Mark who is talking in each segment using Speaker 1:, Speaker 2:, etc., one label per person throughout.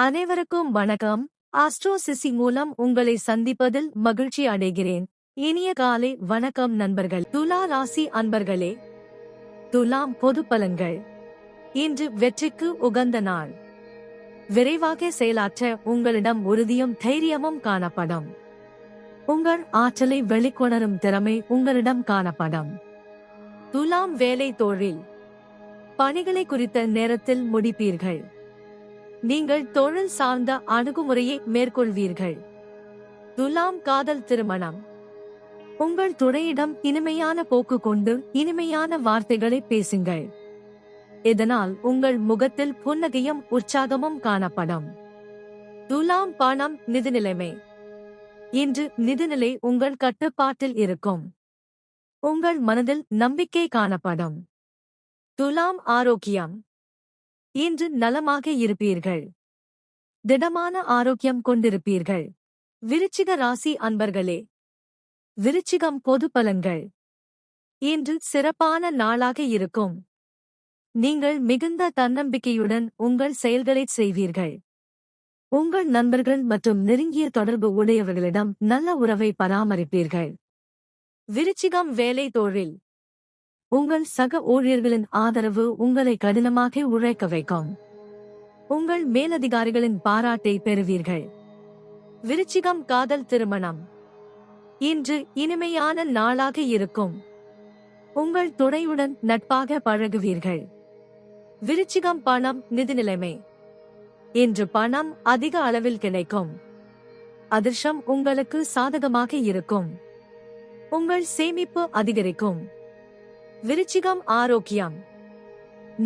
Speaker 1: அனைவருக்கும் வணக்கம். Astro CC மூலம் உங்களை சந்திப்பதில் மகிழ்ச்சி அடைகிறேன். இனிய காலை வணக்கம் நண்பர்கள். துலா ராசி அன்பர்களே, துலாம் பொது பலன்கள். இன்று வெற்றிக்கு உகந்த நாள். விரைவாக செயலாற்ற உங்களிடம் உறுதியும் தைரியமும் காணப்படும். உங்கள் ஆற்றலை வெளிக்கொணரும் திறமை உங்களிடம் காணப்படும். துலாம் வேலை தொழில் பணிகளை குறித்த நேரத்தில் முடிப்பீர்கள். நீங்கள் தொழில் சார்ந்த அணுகுமுறையை மேற்கொள்வீர்கள். துலாம் காதல் திருமணம். உங்கள் துணையிடம் இனிமையான போக்கு கொண்டு இனிமையான வார்த்தைகளை பேசுங்கள். இதனால் உங்கள் முகத்தில் புன்னகையும் உற்சாகமும் காணப்படும். துலாம் பணம் நிதிநிலைமை. இன்று நிதிநிலை உங்கள் கட்டுப்பாட்டில் இருக்கும். உங்கள் மனதில் நம்பிக்கை காணப்படும். துலாம் ஆரோக்கியம். இன்று நலமாக இருப்பீர்கள். திடமான ஆரோக்கியம் கொண்டிருப்பீர்கள். விருச்சிக ராசி அன்பர்களே, விருச்சிகம் பொது பலன்கள். இன்று சிறப்பான நாளாக இருக்கும். நீங்கள் மிகுந்த தன்னம்பிக்கையுடன் உங்கள் செயல்களை செய்வீர்கள். உங்கள் நண்பர்கள் மற்றும் நெருங்கிய தொடர்பு உடையவர்களிடம் நல்ல உறவை பராமரிப்பீர்கள். விருச்சிகம் வேலை தொழில். உங்கள் சக ஊழியர்களின் ஆதரவு உங்களை கடினமாக உழைக்க வைக்கும். உங்கள் மேலதிகாரிகளின் பாராட்டை பெறுவீர்கள். விருச்சிகம் காதல் திருமணம். இன்று இனிமையான நாளாக இருக்கும். உங்கள் துணையுடன் நட்பாக பழகுவீர்கள். விருச்சிகம் பணம் நிதிநிலைமை. இன்று பணம் அதிக அளவில் கிடைக்கும். அதிர்ஷ்டம் உங்களுக்கு சாதகமாக இருக்கும். உங்கள் சேமிப்பு அதிகரிக்கும். விருச்சிகம் ஆரோக்கியம்.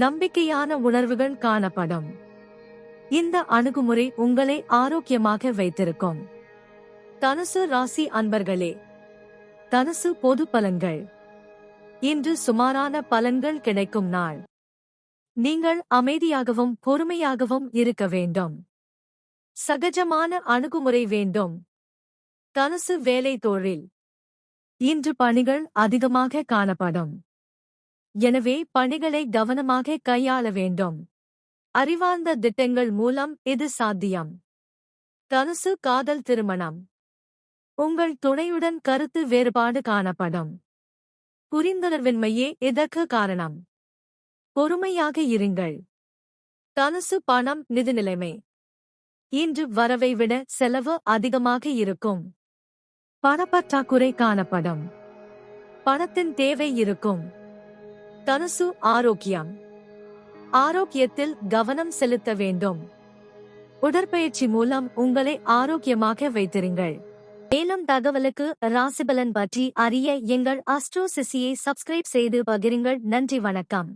Speaker 1: நம்பிக்கையான உணர்வுகள் காணப்படும். இந்த அணுகுமுறை உங்களை ஆரோக்கியமாக வைத்திருக்கும். தனுசு ராசி அன்பர்களே, தனுசு பொது பலன்கள். இன்று சுமாரான பலன்கள் கிடைக்கும் நாள். நீங்கள் அமைதியாகவும் பொறுமையாகவும் இருக்க வேண்டும். சகஜமான அணுகுமுறை வேண்டும். தனுசு வேலை தொழில். இன்று பணிகள் அதிகமாக காணப்படும். எனவே பணிகளை கவனமாக கையாள வேண்டும். அறிவார்ந்த திட்டங்கள் மூலம் இது சாத்தியம். தனுசு காதல் திருமணம். உங்கள் துணையுடன் கருத்து வேறுபாடு காணப்படும். புரிந்துணர்வின்மையே இதற்கு காரணம். பொறுமையாக இருங்கள். தனுசு பணம் நிதிநிலைமை. இன்று வரவை விட செலவு அதிகமாக இருக்கும். பணப்பற்றாக்குறை காணப்படும். பணத்தின் தேவை இருக்கும். தனுசு ஆரோக்கியம். ஆரோக்கியத்தில் கவனம் செலுத்த வேண்டும். உடற்பயிற்சி மூலம் உங்களை ஆரோக்கியமாக வைத்திருங்கள். மேலும் தகவலுக்கு ராசிபலன் பற்றி அறிய எங்கள் ஆஸ்ட்ரோ சிசியை சப்ஸ்கிரைப் செய்து பகிருங்கள். நன்றி, வணக்கம்.